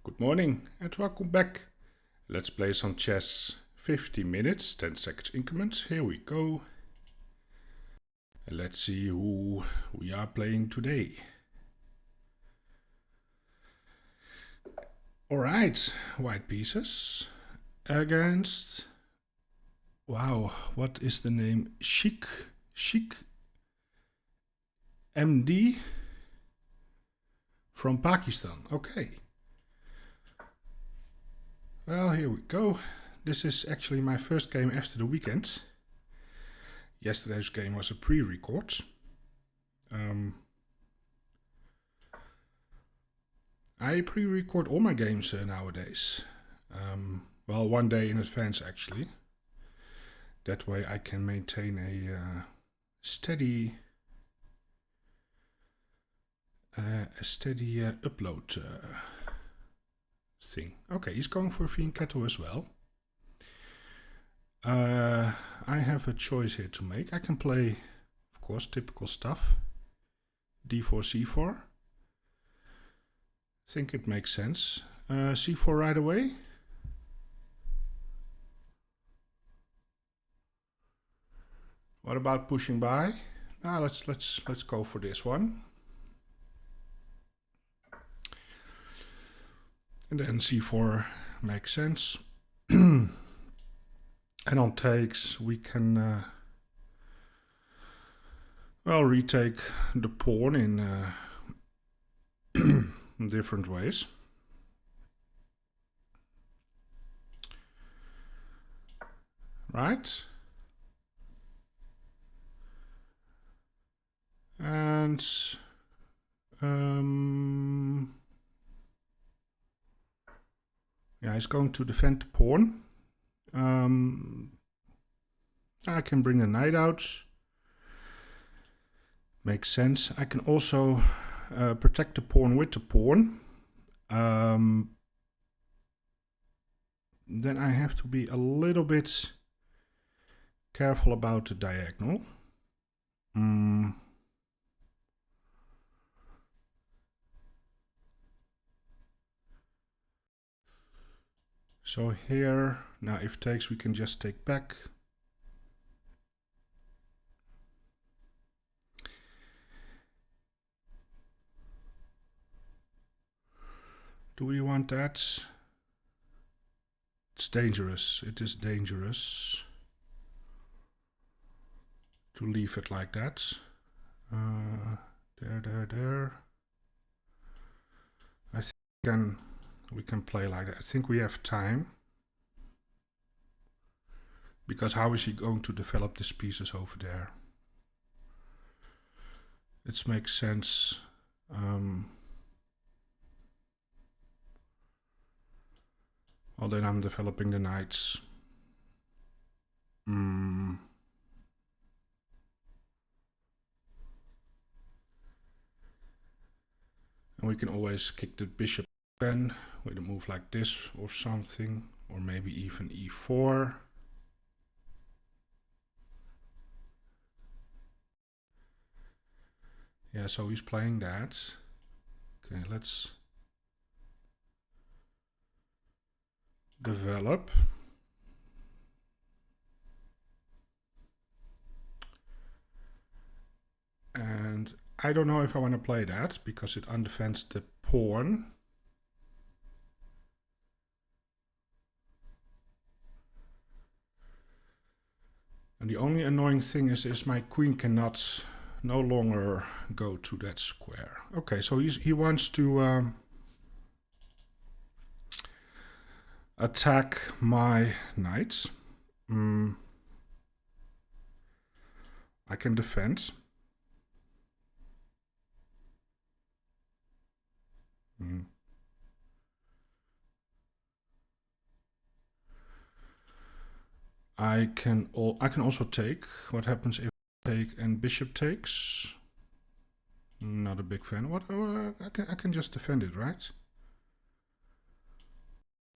Good morning and welcome back. Let's play some chess. 50 minutes, 10 seconds increments. Here we go. And let's see who we are playing today. Alright, white pieces against... Wow, what is the name? Chic MD from Pakistan. Okay. Well, here we go. This is actually my first game after the weekend. Yesterday's game was a pre-record. I pre-record all my games nowadays. Well, one day in advance actually. That way I can maintain a steady upload thing. Okay, he's going for Fianchetto as well. I have a choice here to make. I can play, of course, typical stuff. D4, C4. I think it makes sense. C4 right away. What about pushing by? Let's go for this one. And then C4 makes sense. And on takes we can well retake the pawn in different ways. Right? And yeah, he's going to defend the pawn. I can bring the knight out. Makes sense. I can also protect the pawn with the pawn. Then I have to be a little bit careful about the diagonal. So here, now if takes, we can just take back. Do we want that? It's dangerous. It is dangerous to leave it like that. There. I think we can play like that. I think we have time. Because how is he going to develop these pieces over there? It makes sense. Well, then I'm developing the knights. And we can always kick the bishop then with a move like this or something, or maybe even e4. Yeah, so he's playing that. Okay, let's develop. And I don't know if I want to play that because it undefends the pawn. And the only annoying thing is my queen cannot no longer go to that square. Okay, so he wants to attack my knights. I can defend. I can also take. What happens if I take and bishop takes? Not a big fan. What? I can just defend it, right?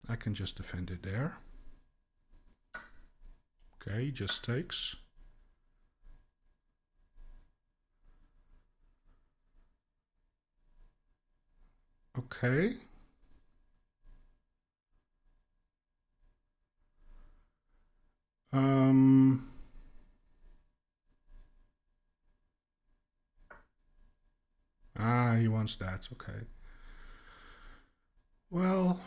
I can just defend it there. Okay, just takes. Okay. He wants that. Okay. Well,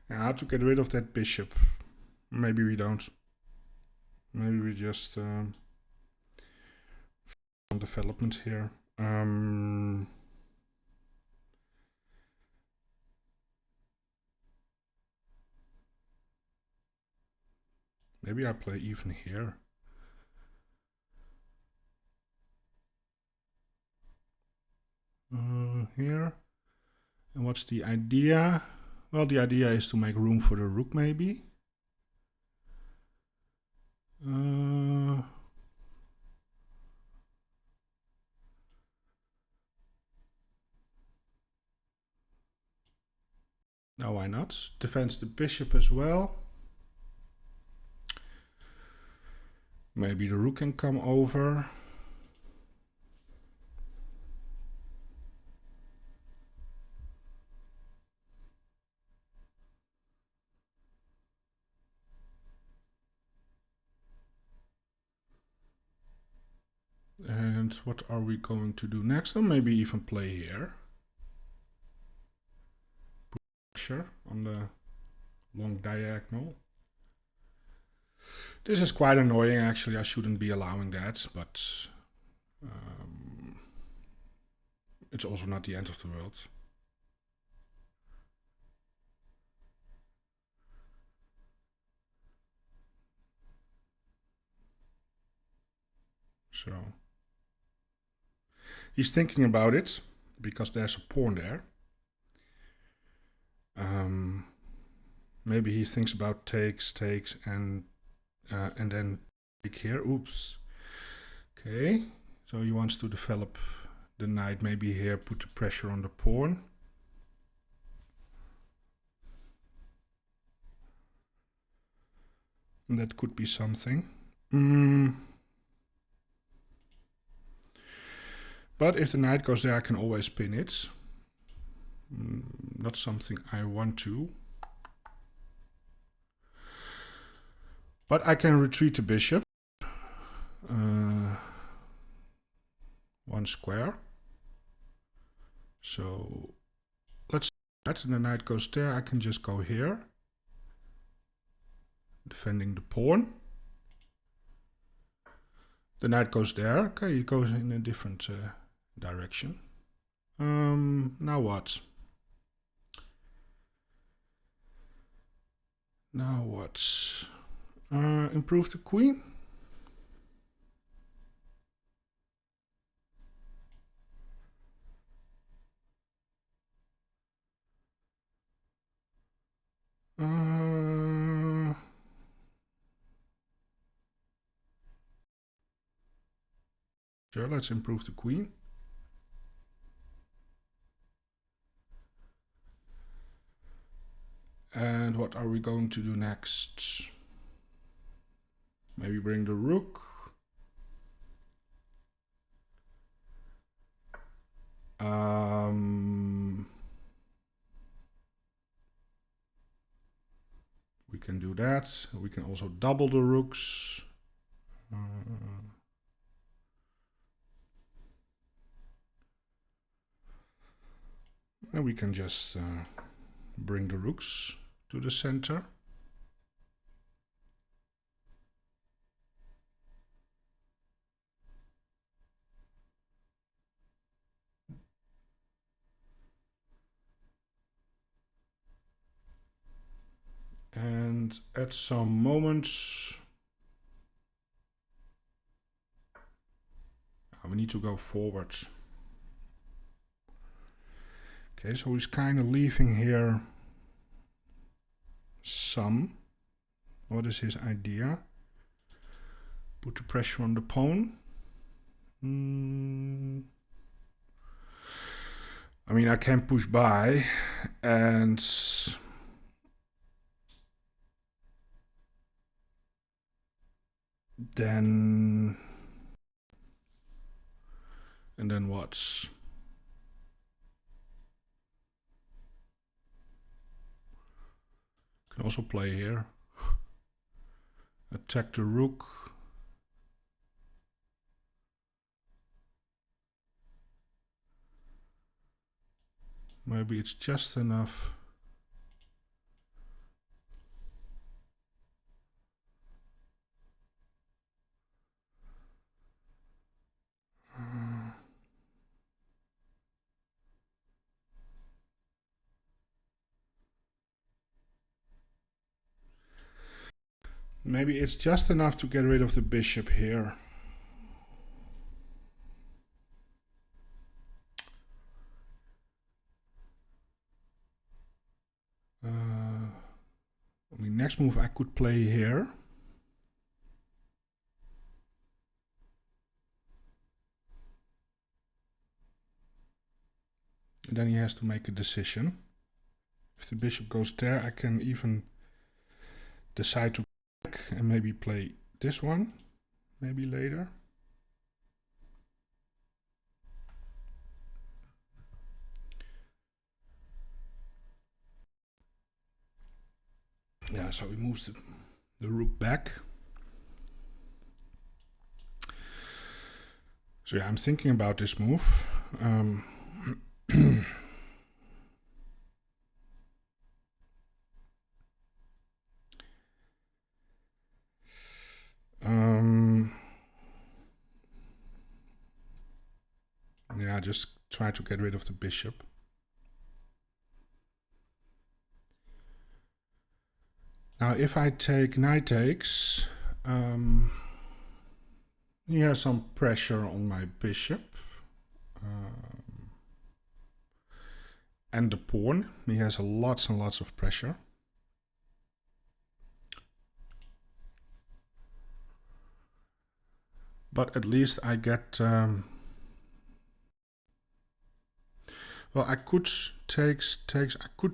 Yeah, to get rid of that bishop. Maybe we don't. Maybe we just on development here. Maybe I play even here. Here. And what's the idea? Well, the idea is to make room for the rook, maybe. No, why not? Defends the bishop as well. Maybe the rook can come over. And what are we going to do next? Or maybe even play here. Put pressure on the long diagonal. This is quite annoying, actually. I shouldn't be allowing that, but it's also not the end of the world. So he's thinking about it because there's a pawn there. Maybe he thinks about takes, and then take here. Oops. Okay, so he wants to develop the knight. Maybe here put the pressure on the pawn. And that could be something. But if the knight goes there, I can always pin it. Not something I want to. But I can retreat the bishop. One square. So let's that, and the knight goes there. I can just go here. Defending the pawn. The knight goes there. Okay, he goes in a different direction. Now what? Now what? Improve the queen. Sure, let's improve the queen. And what are we going to do next? Maybe bring the rook. We can do that. We can also double the rooks. And we can just bring the rooks to the center. And at some moments, we need to go forward. Okay, so he's kind of leaving here some. What is his idea? Put the pressure on the pawn. I mean, I can push by and then what? Can also play here. Attack the rook. Maybe it's just enough. Maybe it's just enough to get rid of the bishop here. I mean, next move I could play here. And then he has to make a decision. If the bishop goes there, I can even decide to go back and maybe play this one, maybe later. Yeah, so he moves the rook back. So yeah, I'm thinking about this move. Yeah, just try to get rid of the bishop. Now, if I take knight takes, he has some pressure on my bishop. And the pawn. He has lots and lots of pressure. But at least I get... well, I could takes.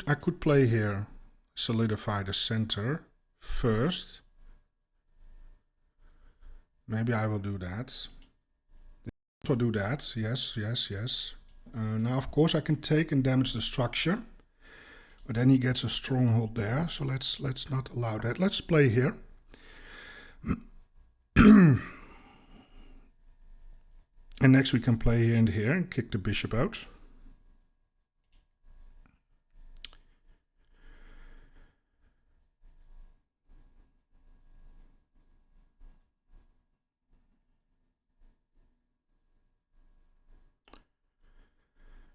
I could play here, solidify the center first. Maybe I will do that. Also do that. Yes. Now, of course, I can take and damage the structure, but then he gets a stronghold there. So let's not allow that. Let's play here. And next we can play here and here and kick the bishop out.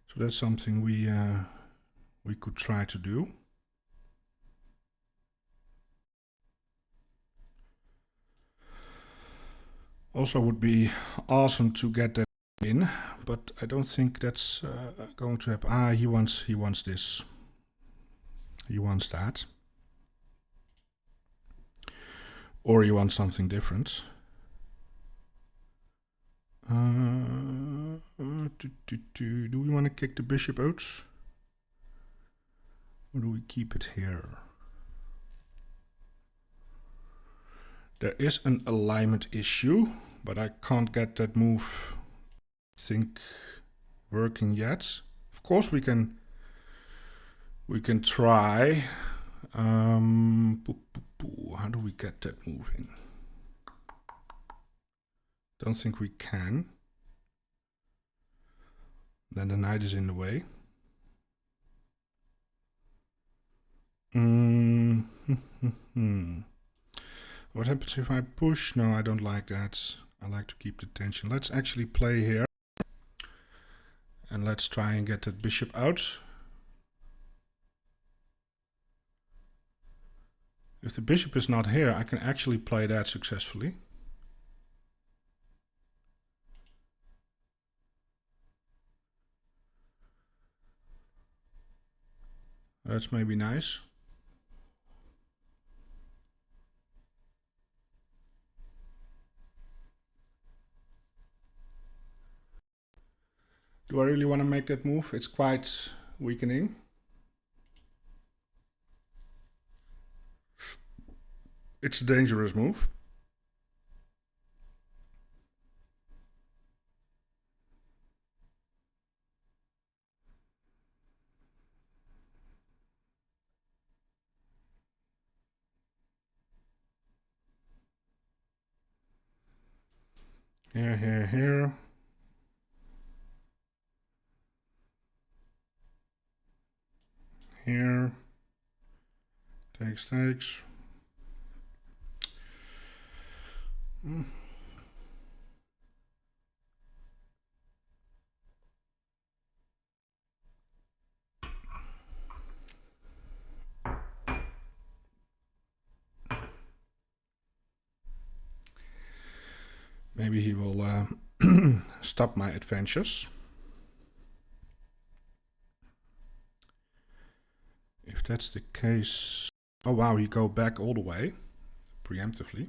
So that's something we could try to do. Also would be awesome to get that in, but I don't think that's going to happen. Ah, he wants this. He wants that. Or he wants something different. Do we want to kick the bishop out? Or do we keep it here? There is an alignment issue, but I can't get that move, I think, working yet. Of course we can try. How do we get that move in? Don't think we can. Then the knight is in the way. What happens if I push? No, I don't like that. I like to keep the tension. Let's actually play here. And let's try and get that bishop out. If the bishop is not here, I can actually play that successfully. That's maybe nice. Do I really want to make that move? It's quite weakening. It's a dangerous move. Here, here, here. Here. Takes. Maybe he will stop my adventures. If that's the case... Oh wow, he go back all the way, preemptively.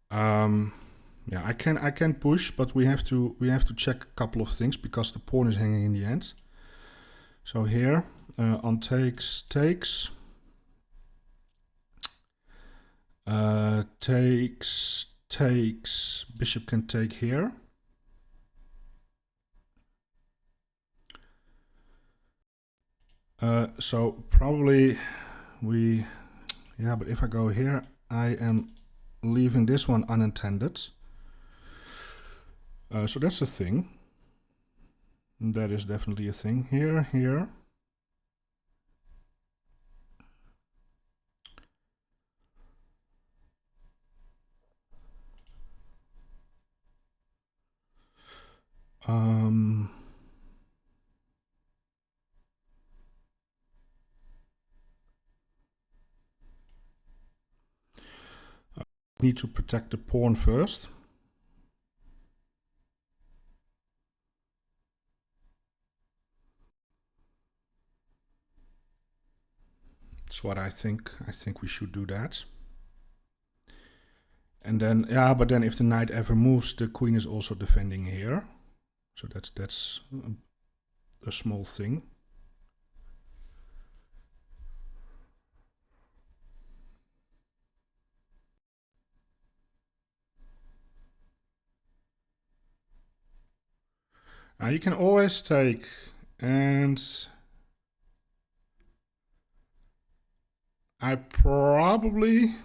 Yeah, I can push, but we have to check a couple of things because the pawn is hanging in the end. So here, on takes, takes, bishop can take here. So probably yeah, but if I go here, I am leaving this one unintended. So that's a thing. That is definitely a thing. Here. Need to protect the pawn first. That's what I think. I think we should do that. And then, yeah, but then if the knight ever moves, the queen is also defending here. So that's a small thing. You can always take, and I probably...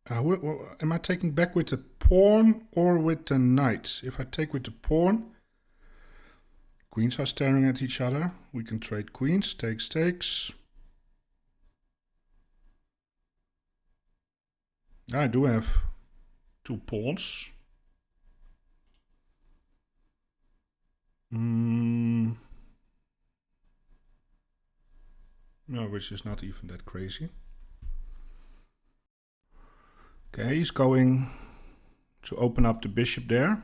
am I taking back with the pawn or with the knight? If I take with the pawn, queens are staring at each other. We can trade queens, takes. I do have two pawns. No, which is not even that crazy. Okay, he's going to open up the bishop there.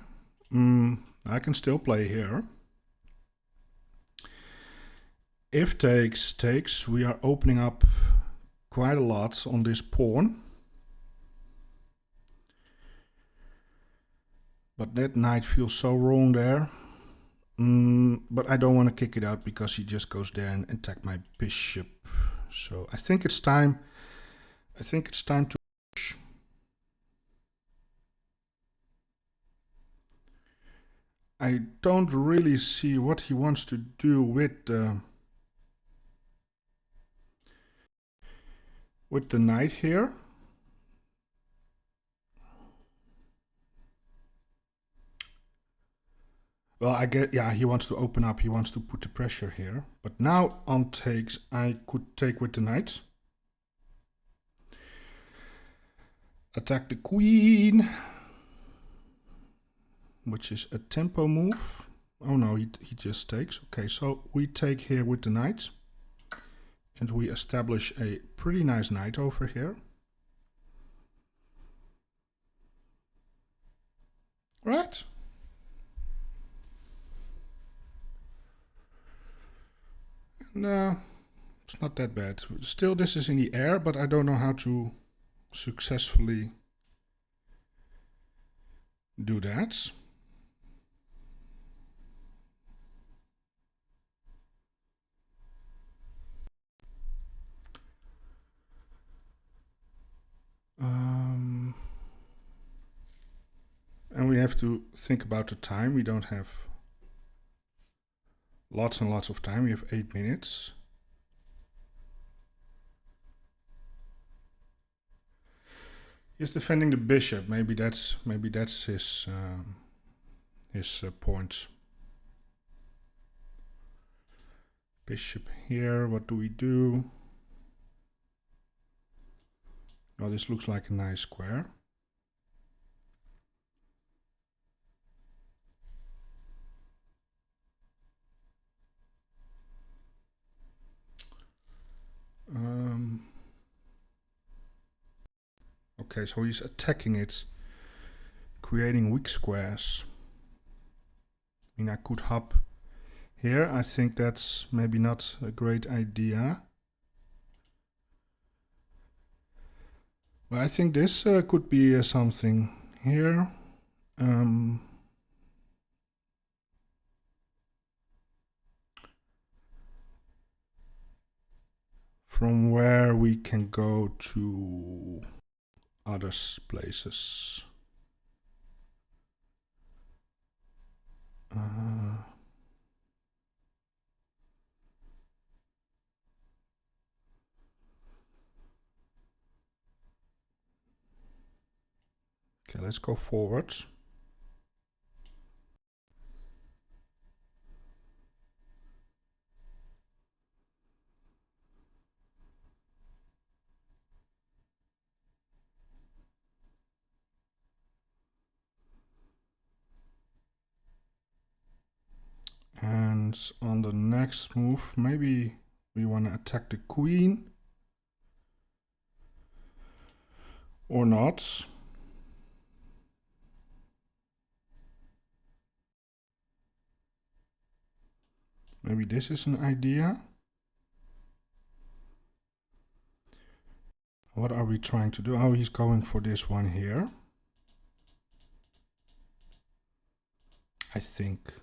I can still play here. If takes, we are opening up quite a lot on this pawn. But that knight feels so wrong there. But I don't want to kick it out because he just goes there and attack my bishop. So I think it's time. I think it's time to push. I don't really see what he wants to do with the knight here. Well, I get, yeah, he wants to open up, he wants to put the pressure here. But now on takes, I could take with the knight. Attack the queen, which is a tempo move. Oh no, he just takes. Okay, so we take here with the knight. And we establish a pretty nice knight over here. Right? No, it's not that bad. Still, this is in the air, but I don't know how to successfully do that. And we have to think about the time. We don't have lots and lots of time. We have 8 minutes. He's defending the bishop. Maybe that's his point. Bishop here. What do we do? Oh, this looks like a nice square. Okay, so he's attacking it, creating weak squares. I mean, I could hop here. I think that's maybe not a great idea. But I think this could be something here. From where we can go to other places. Okay, let's go forward. And on the next move, maybe we want to attack the queen. Or not. Maybe this is an idea. What are we trying to do? Oh, he's going for this one here. I think.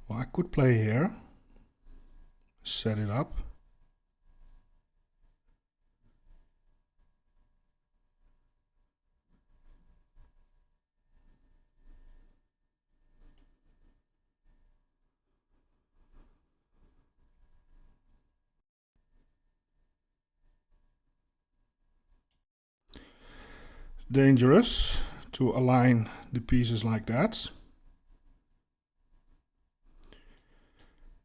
Well, I could play here. Set it up. Dangerous to align the pieces like that.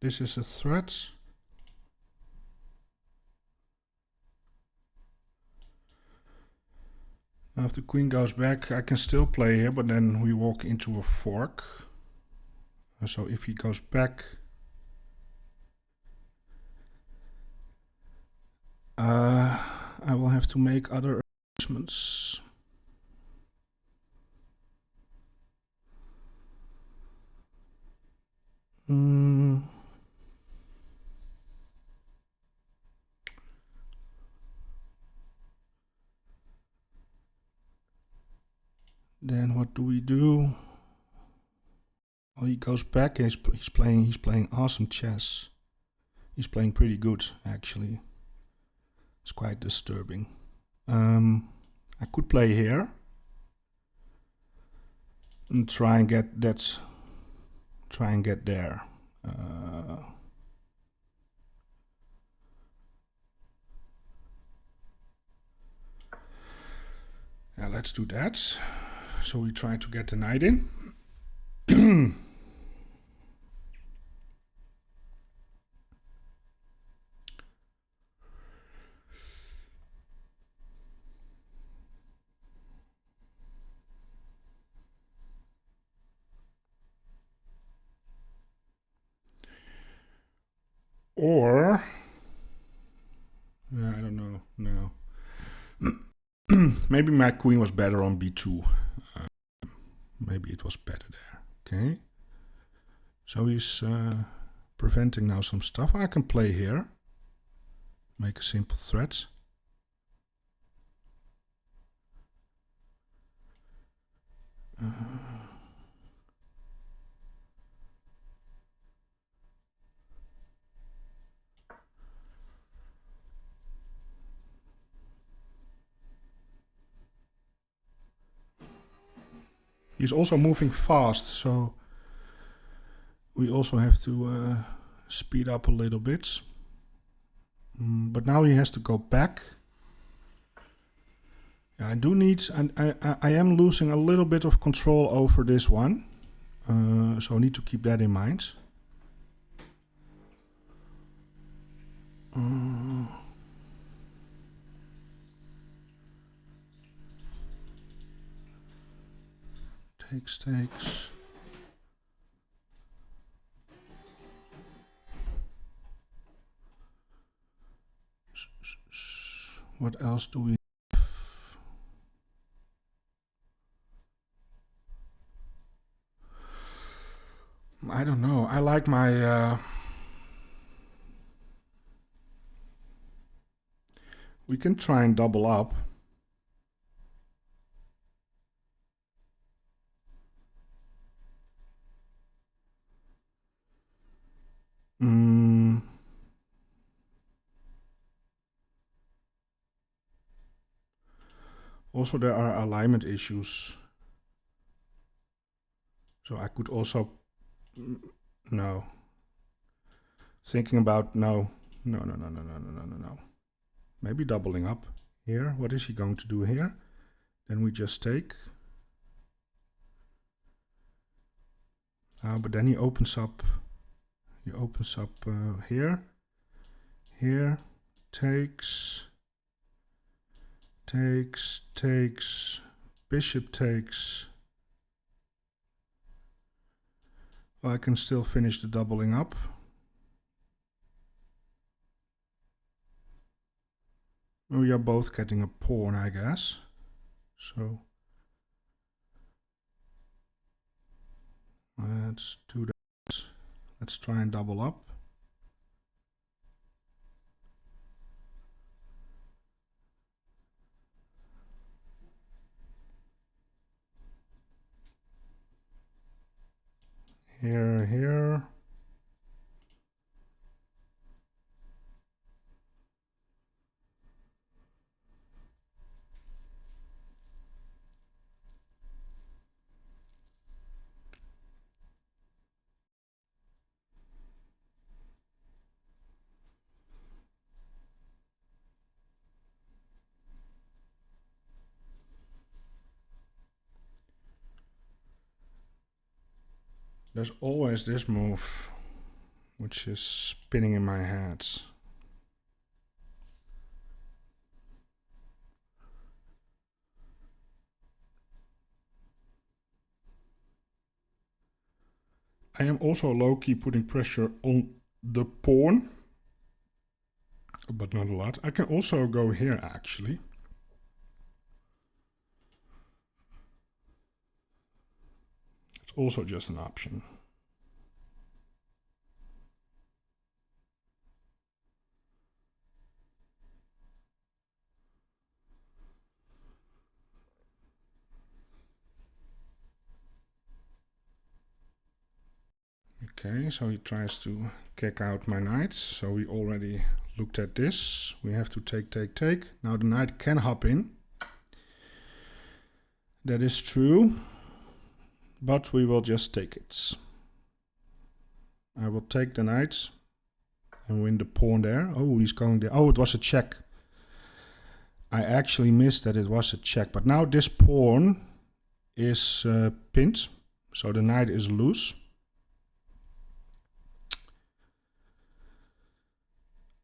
This is a threat. Now if the queen goes back, I can still play here, but then we walk into a fork. So if he goes back, I will have to make other arrangements. Then what do we do? Well, he goes back. He's playing awesome chess. He's playing pretty good, actually. It's quite disturbing. I could play here and try and get that. Try and get there. Yeah, let's do that. So we try to get the knight in. Or, I don't know, no. Maybe my queen was better on b2. Maybe it was better there. Okay. So he's preventing now some stuff. I can play here. Make a simple threat. He's also moving fast, so we also have to speed up a little bit. But now he has to go back. I do need, and I am losing a little bit of control over this one, so I need to keep that in mind. Takes. What else do we have? I don't know. I like my... we can try and double up. Also, there are alignment issues. So I could also... No. Thinking about... No. Maybe doubling up here. What is he going to do here? Then we just take. But then he opens up. He opens up here. Here. Takes. Bishop takes. Well, I can still finish the doubling up. We are both getting a pawn, I guess. So let's do that. Let's try and double up. Here. There's always this move, which is spinning in my head. I am also low-key putting pressure on the pawn, but not a lot. I can also go here, actually. It's also just an option. Okay, so he tries to kick out my knights. So we already looked at this. We have to take. Now the knight can hop in. That is true. But we will just take it. I will take the knight and win the pawn there. Oh, he's going there. Oh, it was a check. I actually missed that it was a check. But now this pawn is pinned. So the knight is loose.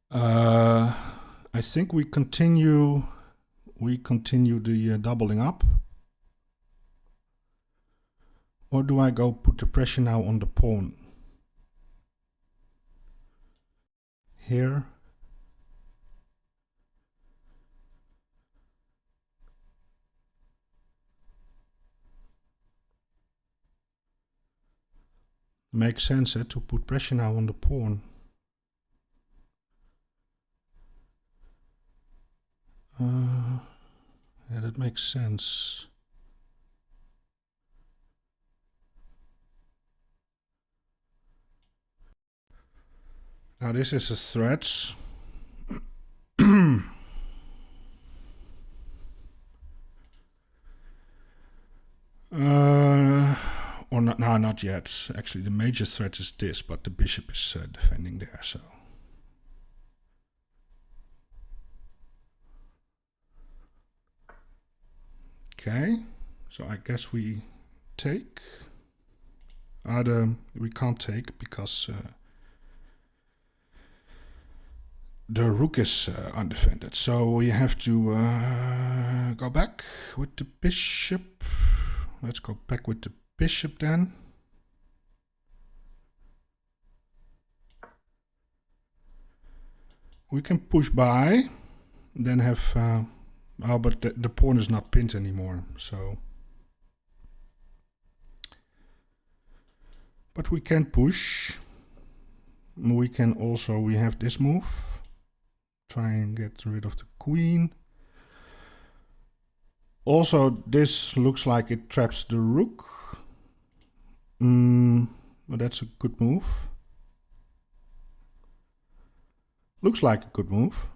I think we continue the doubling up. Or do I go put the pressure now on the pawn? Here. Makes sense to put pressure now on the pawn. Yeah, that makes sense. Now this is a threat. Or not? No, not yet. Actually, the major threat is this, but the bishop is defending there. So. Okay, so I guess we take. We can't take because the rook is undefended. So we have to go back with the bishop. Let's go back with the bishop then. We can push by, then have, but the pawn is not pinned anymore, so. But we can push. We can also, we have this move. Try and get rid of the queen. Also, this looks like it traps the rook. But that's a good move. Looks like a good move.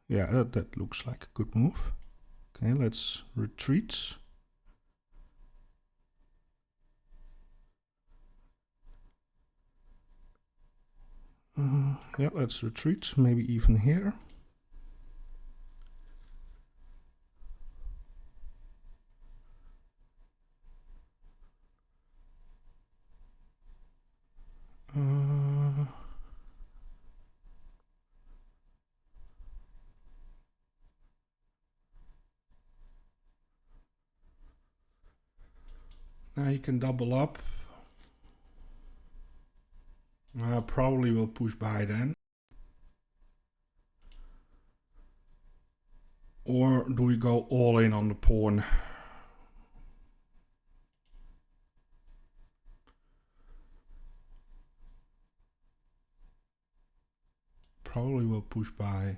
Yeah, that looks like a good move. Okay, let's retreat. Yeah, let's retreat, maybe even here. Now you can double up. Probably will push by then. Or do we go all in on the pawn? Probably will push by.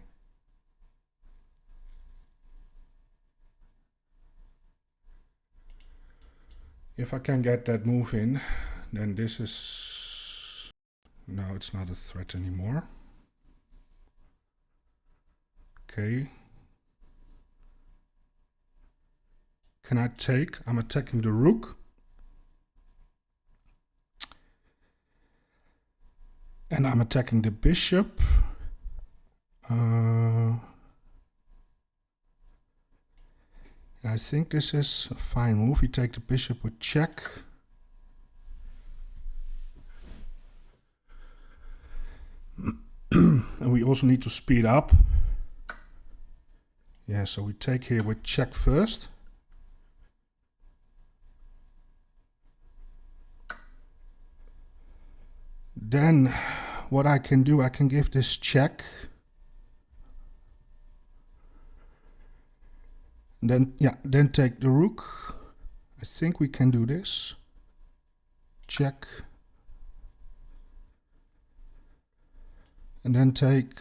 If I can get that move in, then this is... No, it's not a threat anymore. Okay. Can I take? I'm attacking the rook. And I'm attacking the bishop. I think this is a fine move. We take the bishop with check. And we also need to speed up. Yeah, so we take here with check first. Then what I can do, I can give this check. Then, yeah, then take the rook. I think we can do this. Check. And then take.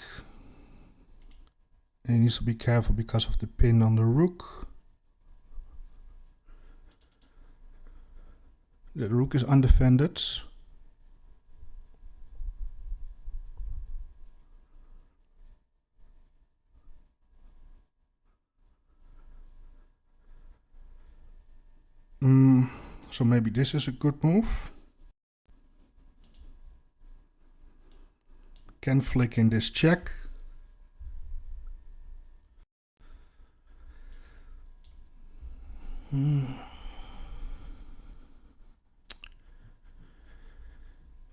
And he needs to be careful because of the pin on the rook. The rook is undefended. So maybe this is a good move. Can flick in this check.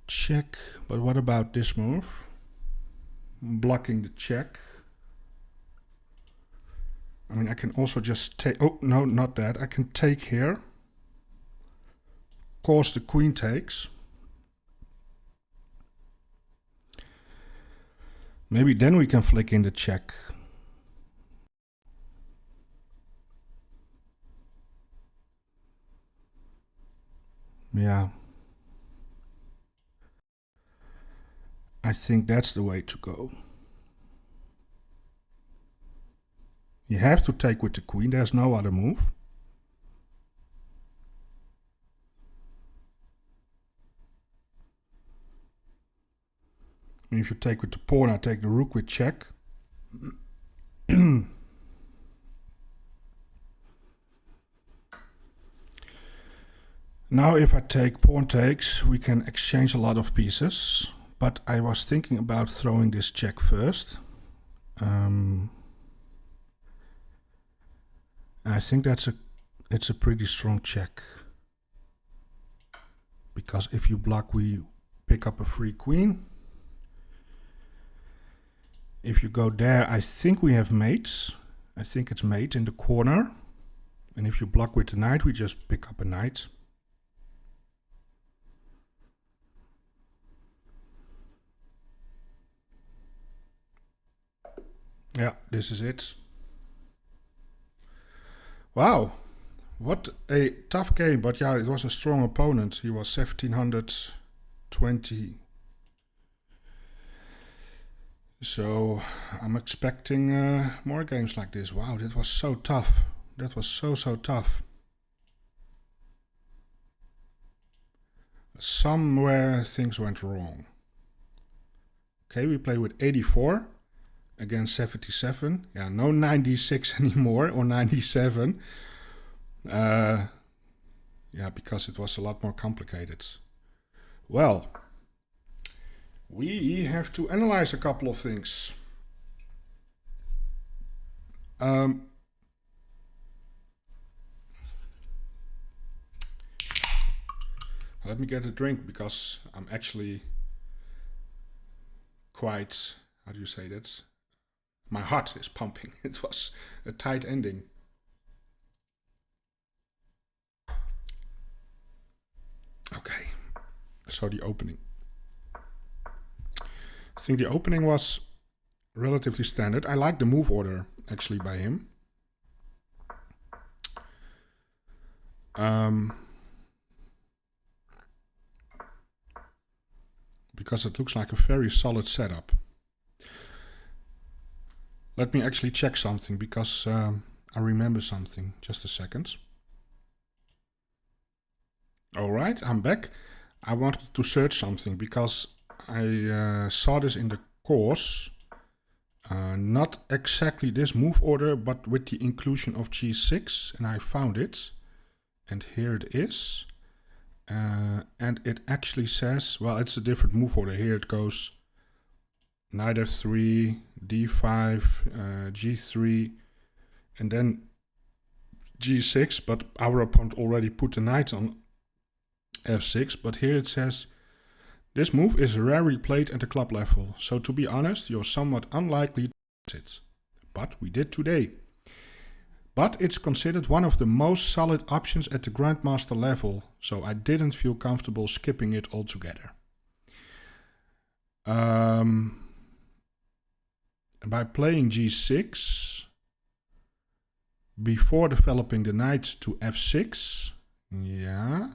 Check, but what about this move? Blocking the check. I mean, I can also just take, oh no, not that. I can take here. Course the queen takes. Maybe then we can flick in the check. Yeah. I think that's the way to go. You have to take with the queen, there's no other move. And if you take with the pawn, I take the rook with check. Now if I take pawn takes, we can exchange a lot of pieces. But I was thinking about throwing this check first. I think it's a pretty strong check. Because if you block, we pick up a free queen. If you go there, I think we have mates. I think it's mate in the corner. And if you block with the knight, we just pick up a knight. Yeah, this is it. Wow, what a tough game. But yeah, it was a strong opponent. He was 1720. So I'm expecting more games like this. Wow, that was so tough. That was so tough. Somewhere things went wrong. Okay, we play with 84 against 77. Yeah, no 96 anymore or 97. Yeah, because it was a lot more complicated. Well, we have to analyze a couple of things. Let me get a drink because I'm actually quite, how do you say that? My heart is pumping. It was a tight ending. Okay, so the opening. I think the opening was relatively standard. I like the move order actually by him. Because it looks like a very solid setup. Let me actually check something because I remember something. Just a second. Alright, I'm back. I wanted to search something because I saw this in the course. Not exactly this move order, but with the inclusion of g6, and I found it. And here it is. And it actually says, well, it's a different move order. Here it goes knight f3, d5, g3, and then g6. But our opponent already put the knight on f6. But here it says, this move is rarely played at the club level. So to be honest, you're somewhat unlikely to use it. But we did today. But it's considered one of the most solid options at the Grandmaster level, so I didn't feel comfortable skipping it altogether. By playing g6, before developing the knight to f6, yeah,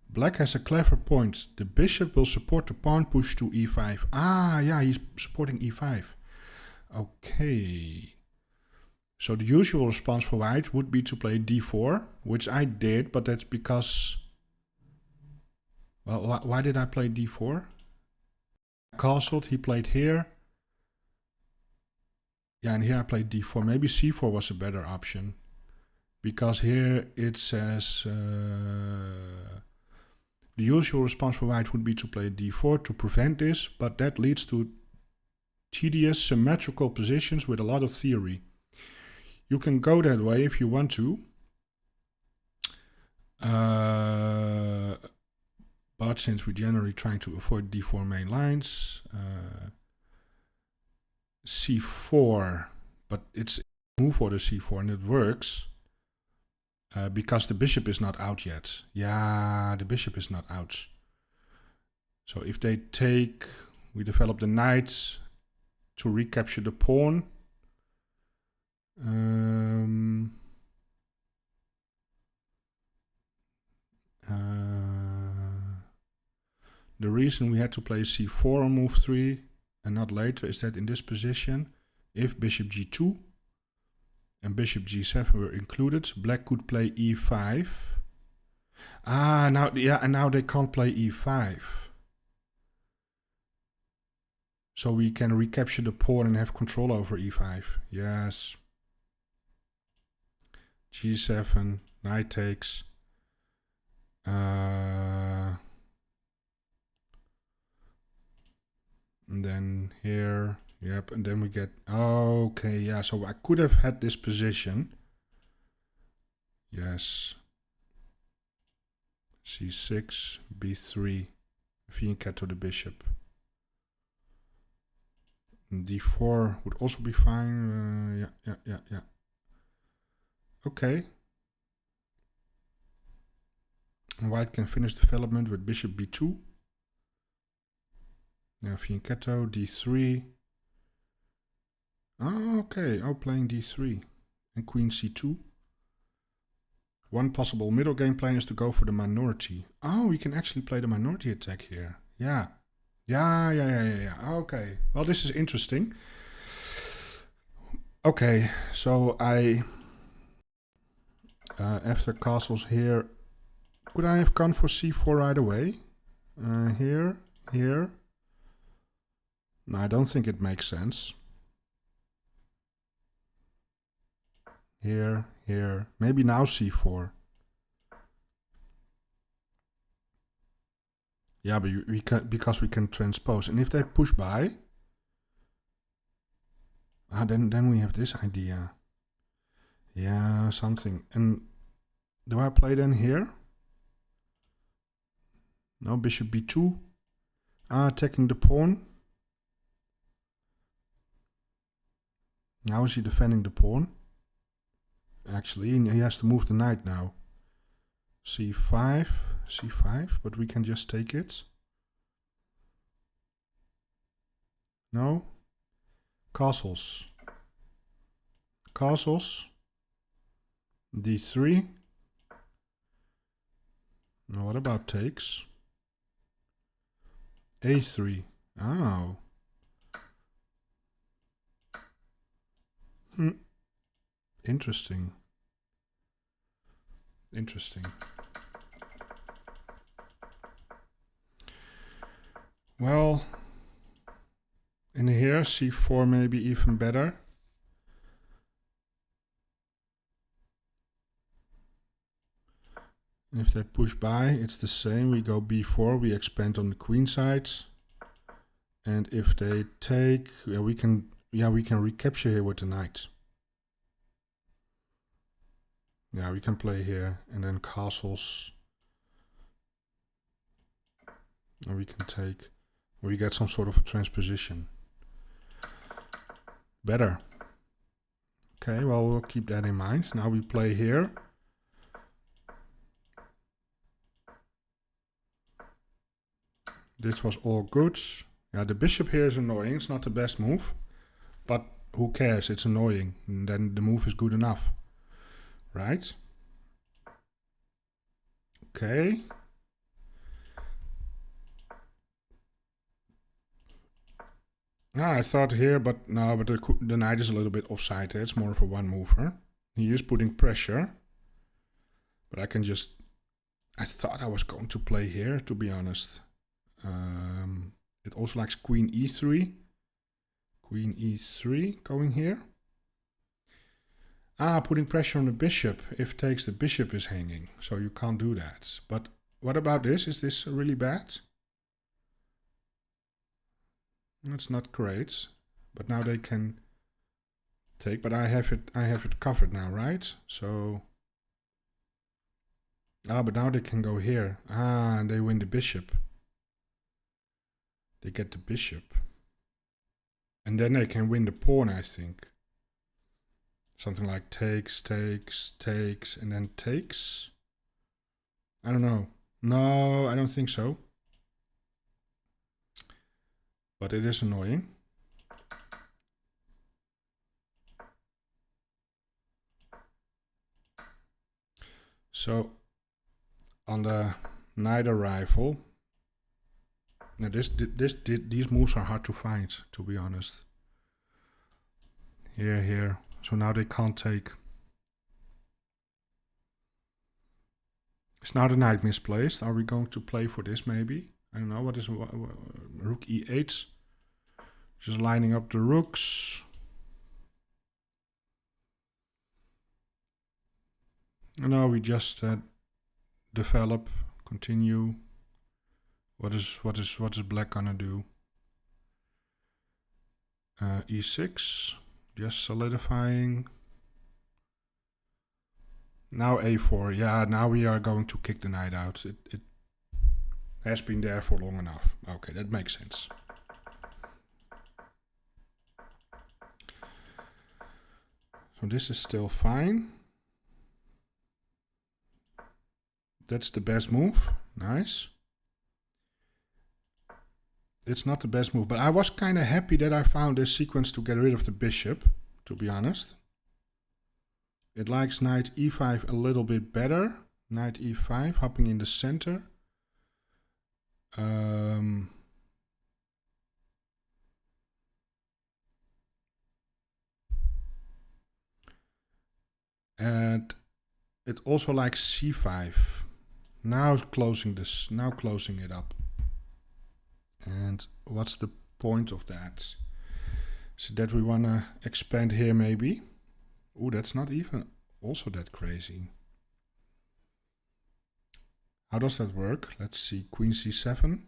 black has a clever point. The bishop will support the pawn push to e5. Ah, yeah, he's supporting e5. Okay. So the usual response for white would be to play d4, which I did, but that's because... Well, why did I play d4? Castled, he played here. Yeah, and here I played d4. Maybe c4 was a better option. Because here it says... the usual response for white would be to play d4 to prevent this, but that leads to tedious symmetrical positions with a lot of theory. You can go that way if you want to. But since we're generally trying to avoid d4 main lines, c4, but it's move order c4 and it works because the bishop is not out yet. Yeah, the bishop is not out. So if they take, we develop the knight to recapture the pawn. The reason we had to play c4 on move 3 and not later is that in this position, if bishop g2 and bishop g7 were included, black could play e5. Ah, now, yeah, and now they can't play e5. So we can recapture the pawn and have control over e5. Yes. g7, knight takes. And then here, yep, and then we get, okay, yeah, so I could have had this position. Yes. C6, B3, fianchetto the bishop. And D4 would also be fine. Yeah. Okay. And white can finish development with bishop B2. Now fianchetto, D3. Oh, okay, playing D3. And queen C2. One possible middle game plan is to go for the minority. Oh, we can actually play the minority attack here. Yeah. Okay. Well, this is interesting. Okay, so I... after castles here... Could I have gone for C4 right away? Here. No, I don't think it makes sense. Here. Maybe now C4. Yeah, but we can, because we can transpose. And if they push by... then we have this idea. Yeah, something. And do I play then here? No, bishop B2. Attacking the pawn. How is he defending the pawn? Actually, he has to move the knight now. C5, but we can just take it. No? Castles. D3. Now what about takes? A3. Oh. Interesting. Well, in here, C4 maybe even better. And if they push by, it's the same. We go B4, we expand on the queen side. And if they take, we can recapture here with the knight. Yeah, we can play here and then castles. And we can take, we get some sort of a transposition. Better. Okay, well, we'll keep that in mind. Now we play here. This was all good. Yeah, the bishop here is annoying. It's not the best move. But who cares? It's annoying. And then the move is good enough. Right? Okay. I thought here, but no, but the knight is a little bit offside. It's more of a one mover. He is putting pressure. But I can just... I thought I was going to play here, to be honest. It also likes queen e3. Queen e3 going here. Putting pressure on the bishop. If takes, the bishop is hanging. So you can't do that. But what about this? Is this really bad? That's not great. But now they can take. But I have it covered now, right? So... but now they can go here. And they win the bishop. They get the bishop. And then they can win the pawn, I think. Something like takes, and then takes. I don't know. No, I don't think so. But it is annoying. So, on the knight arrival... Now these moves are hard to find, to be honest. Here. So now they can't take. Is now the knight misplaced? Are we going to play for this maybe? I don't know. What is rook e8? Just lining up the rooks. And now we just develop, continue. What is black gonna do? e6, just solidifying. Now a4, yeah, now we are going to kick the knight out. It has been there for long enough. Okay, that makes sense. So this is still fine. That's the best move. Nice. It's not the best move, but I was kind of happy that I found this sequence to get rid of the bishop, to be honest. It likes knight e5 a little bit better. Knight e5, hopping in the center. And it also likes c5. Now closing this, now closing it up. And what's the point of that? So that we want to expand here maybe. Oh, that's not even also that crazy. How does that work? Let's see, queen c7.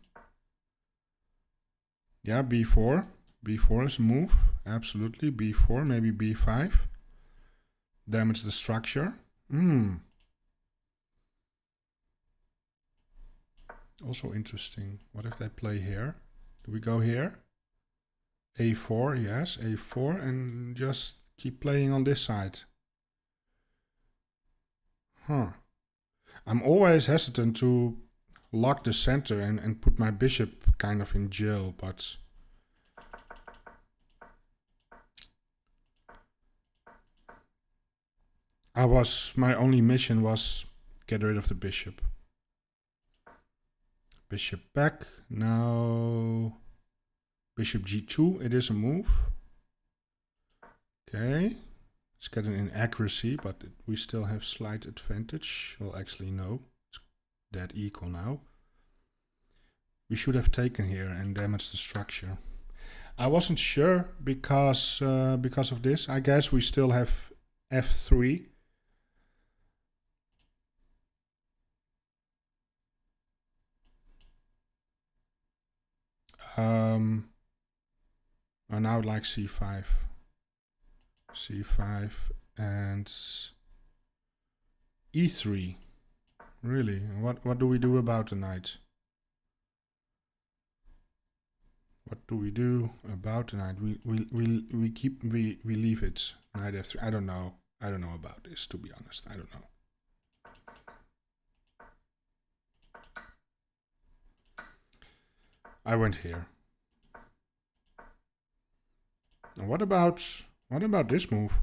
Yeah, b4. b4 is a move, absolutely. b4, maybe b5. Damage the structure. Also interesting. What if they play here? Do we go here? a4, yes, a4, and just keep playing on this side. Huh. I'm always hesitant to lock the center and put my bishop kind of in jail, but my only mission was get rid of the bishop. Bishop back. Now bishop g2, it is a move. Okay. It's getting inaccuracy, but we still have slight advantage. Well, actually no. It's dead equal now. We should have taken here and damaged the structure. I wasn't sure because of this. I guess we still have f3. And now like c5. c5 and e3. Really? What do we do about the knight? What do we do about the knight? We leave it. Knight f3. I don't know. I don't know about this, to be honest. I don't know. I went here. And what about this move?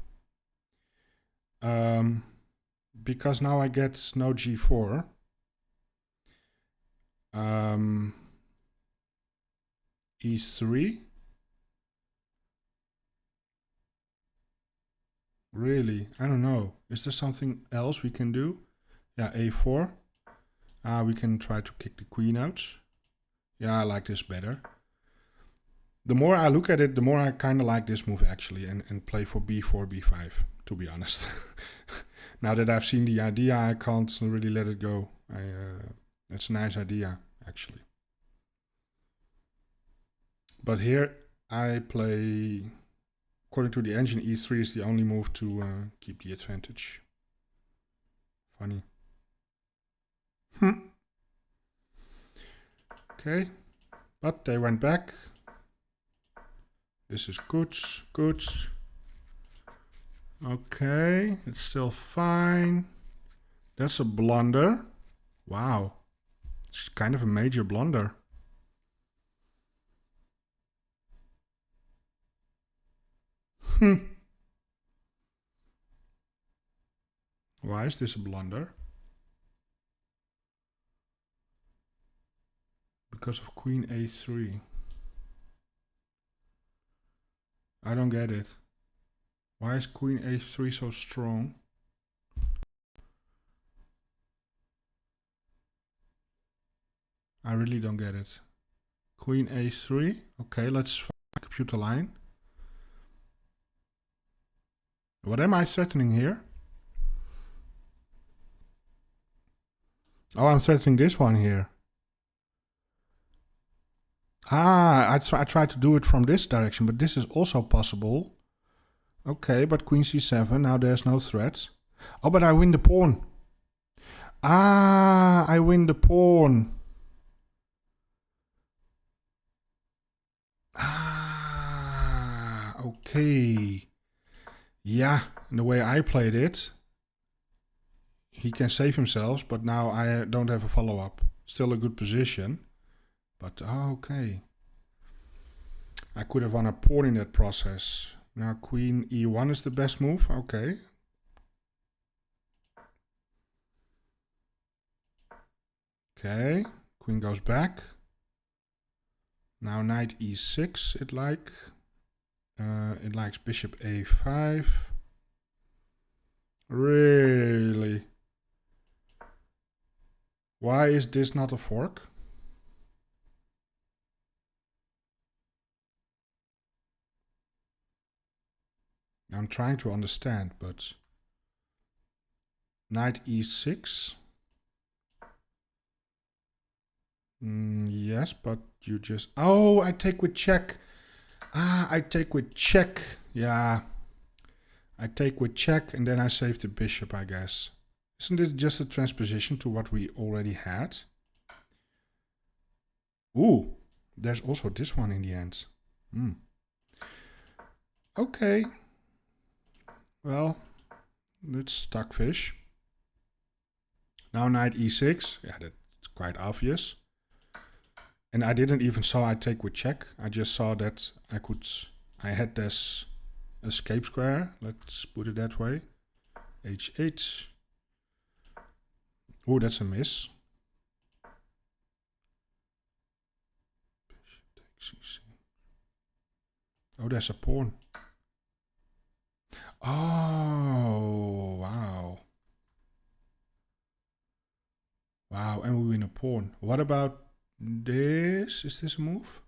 Because now I get no g4. e3. Really? I don't know. Is there something else we can do? Yeah, a4. We can try to kick the queen out. Yeah, I like this better. The more I look at it, the more I kind of like this move actually, and play for b4, b5, to be honest. Now that I've seen the idea, I can't really let it go. It's a nice idea, actually. But here I play, according to the engine, e3 is the only move to keep the advantage. Funny. Okay, but they went back. This is good, good. Okay, it's still fine. That's a blunder. Wow, it's kind of a major blunder. Why is this a blunder? Because of queen a3. I don't get it. Why is queen a3 so strong? I really don't get it. Queen a3. Okay, let's find a computer line. What am I threatening here? Oh, I'm threatening this one here. Ah, I tried to do it from this direction, but this is also possible. Okay, but queen c7, now there's no threat. Oh, but I win the pawn. Ah, I win the pawn. Ah, okay. Yeah, the way I played it, he can save himself, but now I don't have a follow-up. Still a good position, but okay. I could have won a pawn in that process. Now queen e1 is the best move, okay. Okay, queen goes back. Now knight e6, it likes bishop a5. Really? Why is this not a fork? I'm trying to understand, but knight e6. Yes, but you just... Oh, I take with check. Ah, I take with check. Yeah. I take with check and then I save the bishop, I guess. Isn't it just a transposition to what we already had? Ooh, there's also this one in the end. Okay. Well, let's stockfish. Now knight e6. Yeah, that's quite obvious. And I didn't even saw I take with check. I just saw that I had this escape square. Let's put it that way. h8. Oh, that's a miss. Oh, there's a pawn. Oh, wow. Wow, and we win a pawn. What about this? Is this a move?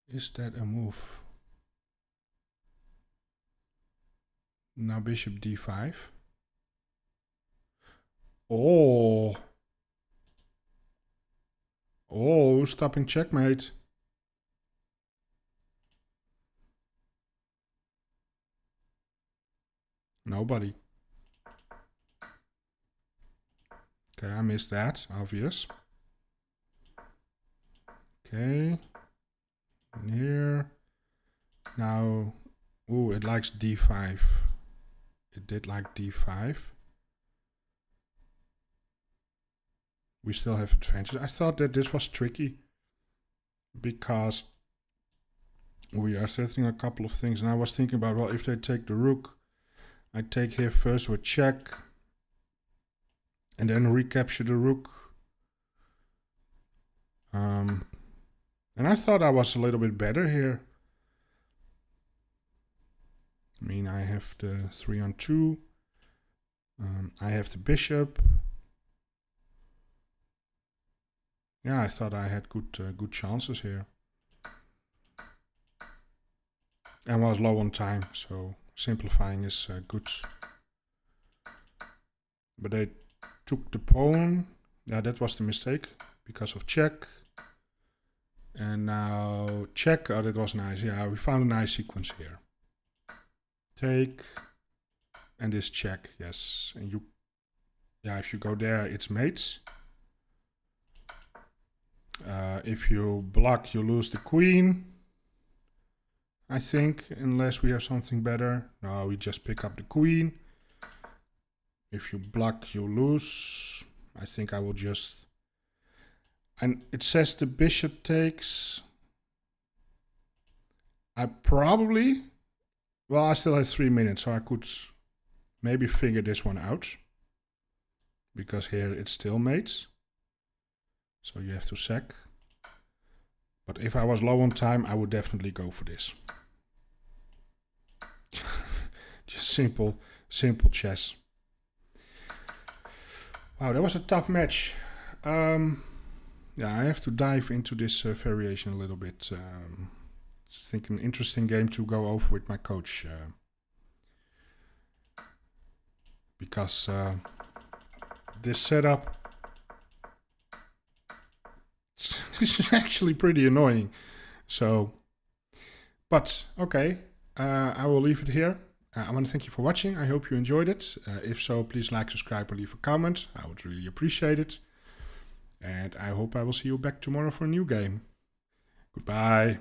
Is that a move? Now bishop d5. Oh. Oh, stopping checkmate. Nobody. Okay, I missed that, obvious. Okay. And here. Now, ooh, it likes d5. It did like d5. We still have advantage. I thought that this was tricky because we are threatening a couple of things. And I was thinking about, well, if they take the rook, I take here first with check and then recapture the rook. And I thought I was a little bit better here. I mean, I have the 3-on-2. I have the bishop. Yeah, I thought I had good chances here. And was low on time, so simplifying is good. But they took the pawn. Yeah, that was the mistake because of check. And now check. Oh, that was nice. Yeah, we found a nice sequence here. Take. And this check, yes. And you, yeah, if you go there, it's mates. If you block, you lose the queen. I think, unless we have something better. No, we just pick up the queen. If you block, you lose. I think I will just... And it says the bishop takes. I probably... Well, I still have 3 minutes, so I could maybe figure this one out. Because here it's still mates. So you have to sack. But if I was low on time, I would definitely go for this. Just simple chess. Wow, that was a tough match. Yeah, I have to dive into this variation a little bit. I think an interesting game to go over with my coach. Because this setup. This is actually pretty annoying. So, but okay, I will leave it here. I want to thank you for watching. I hope you enjoyed it. If so, please like, subscribe, or leave a comment. I would really appreciate it. And I hope I will see you back tomorrow for a new game. Goodbye.